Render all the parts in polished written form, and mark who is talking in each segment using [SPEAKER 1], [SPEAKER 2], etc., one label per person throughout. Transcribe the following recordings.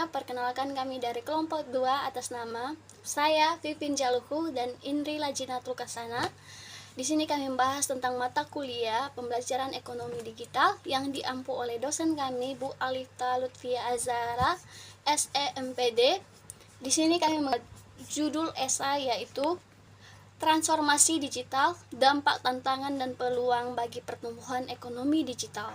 [SPEAKER 1] perkenalkan kami dari kelompok 2 atas nama saya Vivin Jaluhu dan Indri Lajinatul Kasana. Di sini kami membahas tentang mata kuliah pembelajaran ekonomi digital yang diampu oleh dosen kami Bu Alifta Lutfia Azhara, SEMPD. Di sini kami judul esai yaitu Transformasi Digital, Dampak, Tantangan, dan Peluang bagi Pertumbuhan Ekonomi Digital.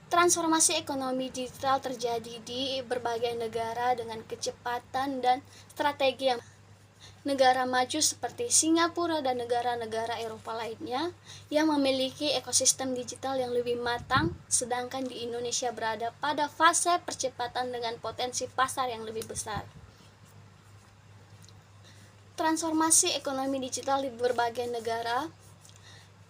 [SPEAKER 1] Transformasi ekonomi digital terjadi di berbagai negara dengan kecepatan dan strategi yang negara maju seperti Singapura dan negara-negara Eropa lainnya yang memiliki ekosistem digital yang lebih matang, sedangkan di Indonesia berada pada fase percepatan dengan potensi pasar yang lebih besar. Transformasi ekonomi digital di berbagai negara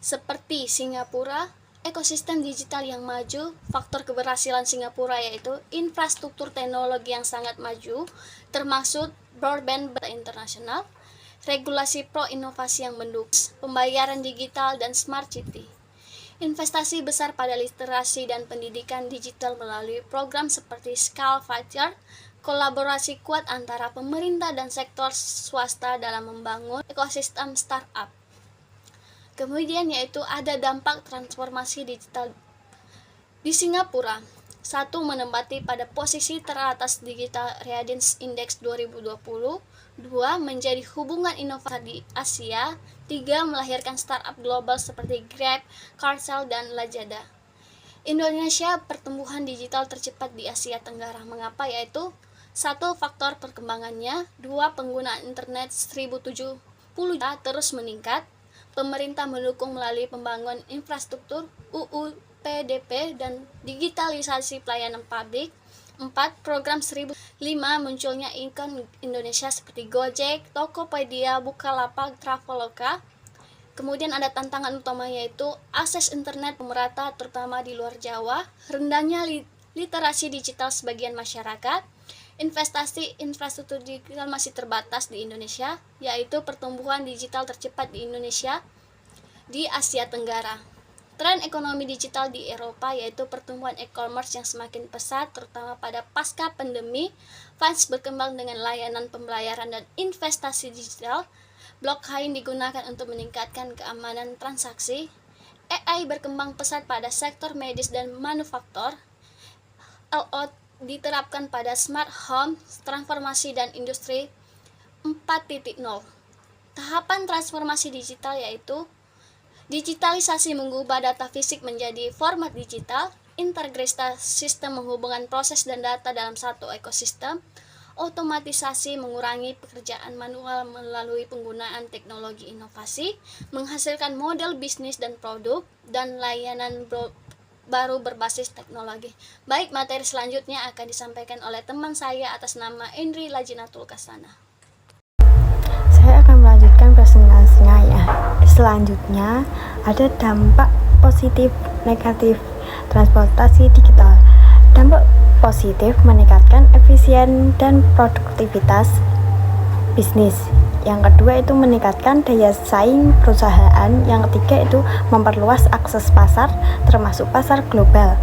[SPEAKER 1] seperti Singapura, ekosistem digital yang maju, faktor keberhasilan Singapura yaitu infrastruktur teknologi yang sangat maju, termasuk broadband internasional, regulasi pro-inovasi yang mendukung, pembayaran digital dan smart city. Investasi besar pada literasi dan pendidikan digital melalui program seperti Skala Future, kolaborasi kuat antara pemerintah dan sektor swasta dalam membangun ekosistem startup. Kemudian yaitu ada dampak transformasi digital di Singapura. 1. Menempati pada posisi teratas Digital Readiness Index 2020. 2. Menjadi hubungan inovasi di Asia. 3. Melahirkan startup global seperti Grab, Carsel, dan Lazada. Indonesia pertumbuhan digital tercepat di Asia Tenggara. Mengapa? Yaitu 1. Faktor perkembangannya. 2. Penggunaan internet 1070 terus meningkat. Pemerintah mendukung melalui pembangunan infrastruktur UU PDP dan digitalisasi pelayanan publik. 4. Program 1005 munculnya ikon Indonesia seperti Gojek, Tokopedia, Bukalapak, Traveloka. Kemudian ada tantangan utama yaitu akses internet pemerata terutama di luar Jawa, rendahnya literasi digital sebagian masyarakat, investasi infrastruktur digital masih terbatas di Indonesia, yaitu pertumbuhan digital tercepat di Indonesia di Asia Tenggara. Tren ekonomi digital di Eropa yaitu pertumbuhan e-commerce yang semakin pesat terutama pada pasca pandemi, finance berkembang dengan layanan pembayaran dan investasi digital, blockchain digunakan untuk meningkatkan keamanan transaksi, AI berkembang pesat pada sektor medis dan manufaktur, IoT diterapkan pada smart home, transformasi dan industri 4.0. Tahapan transformasi digital yaitu digitalisasi mengubah data fisik menjadi format digital, integrasi sistem menghubungkan proses dan data dalam satu ekosistem, otomatisasi mengurangi pekerjaan manual melalui penggunaan teknologi inovasi, menghasilkan model bisnis dan produk, dan layanan baru berbasis teknologi. Baik, materi selanjutnya akan disampaikan oleh teman saya atas nama Indri Lajinatul Kasana.
[SPEAKER 2] Saya akan melanjutkan presentasinya ya. Selanjutnya ada dampak positif negatif transportasi digital. Dampak positif meningkatkan efisien dan produktivitas bisnis. Yang kedua itu meningkatkan daya saing perusahaan. Yang ketiga itu memperluas akses pasar termasuk pasar global.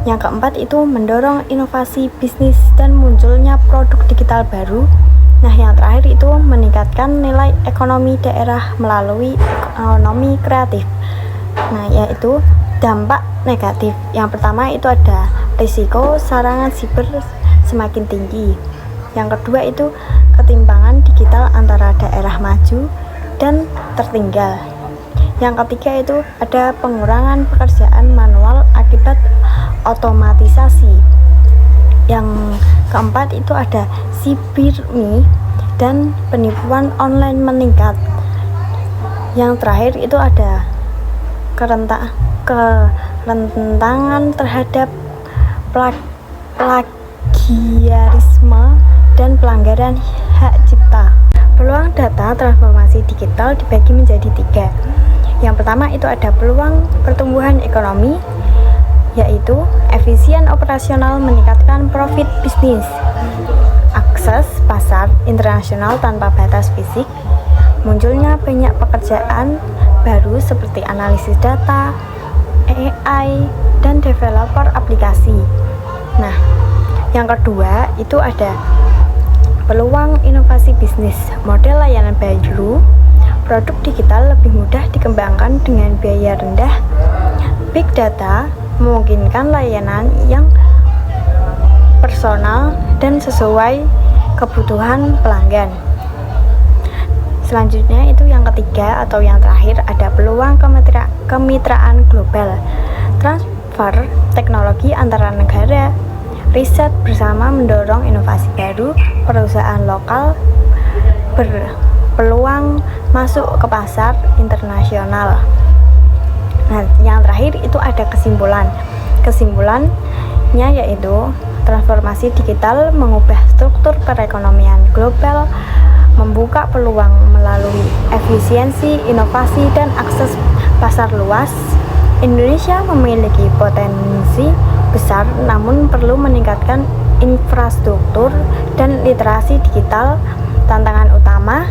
[SPEAKER 2] Yang keempat itu mendorong inovasi bisnis dan munculnya produk digital baru. Nah, yang terakhir itu meningkatkan nilai ekonomi daerah melalui ekonomi kreatif. Nah, yaitu dampak negatif. Yang pertama itu ada risiko serangan siber semakin tinggi. Yang kedua itu ketimpangan digital antara daerah maju dan tertinggal. Yang ketiga itu ada pengurangan pekerjaan manual akibat otomatisasi. Yang keempat itu ada sibermi dan penipuan online meningkat. Yang terakhir itu ada kerentangan terhadap plagiarisme dan pelanggaran hak cipta. Peluang data transformasi digital dibagi menjadi 3. Yang pertama itu ada peluang pertumbuhan ekonomi, yaitu efisien operasional meningkatkan profit bisnis, akses pasar internasional tanpa batas fisik, munculnya banyak pekerjaan baru seperti analisis data, AI, dan developer aplikasi. Nah, yang kedua itu ada peluang inovasi bisnis, model layanan baru, produk digital lebih mudah dikembangkan dengan biaya rendah, big data memungkinkan layanan yang personal dan sesuai kebutuhan pelanggan. Selanjutnya itu yang ketiga atau yang terakhir ada peluang kemitraan global, transfer teknologi antara negara, riset bersama mendorong inovasi baru, perusahaan lokal berpeluang masuk ke pasar internasional. Nah, yang terakhir itu ada kesimpulan. Kesimpulannya yaitu transformasi digital mengubah struktur perekonomian global, membuka peluang melalui efisiensi, inovasi, dan akses pasar luas. Indonesia memiliki potensi besar, namun perlu meningkatkan infrastruktur dan literasi digital. Tantangan utama,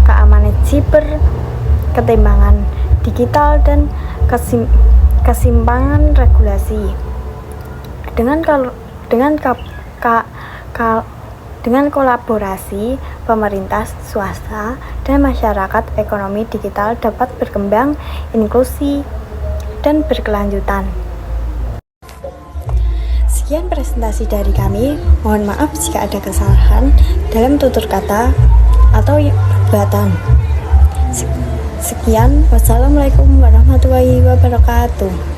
[SPEAKER 2] keamanan siber, ketimbangan digital, dan kesimpangan regulasi. Dengan kolaborasi pemerintah, swasta, dan masyarakat, ekonomi digital dapat berkembang inklusi dan berkelanjutan. Sekian presentasi dari kami. Mohon maaf jika ada kesalahan dalam tutur kata atau perbuatan. Sekian, wassalamualaikum warahmatullahi wabarakatuh.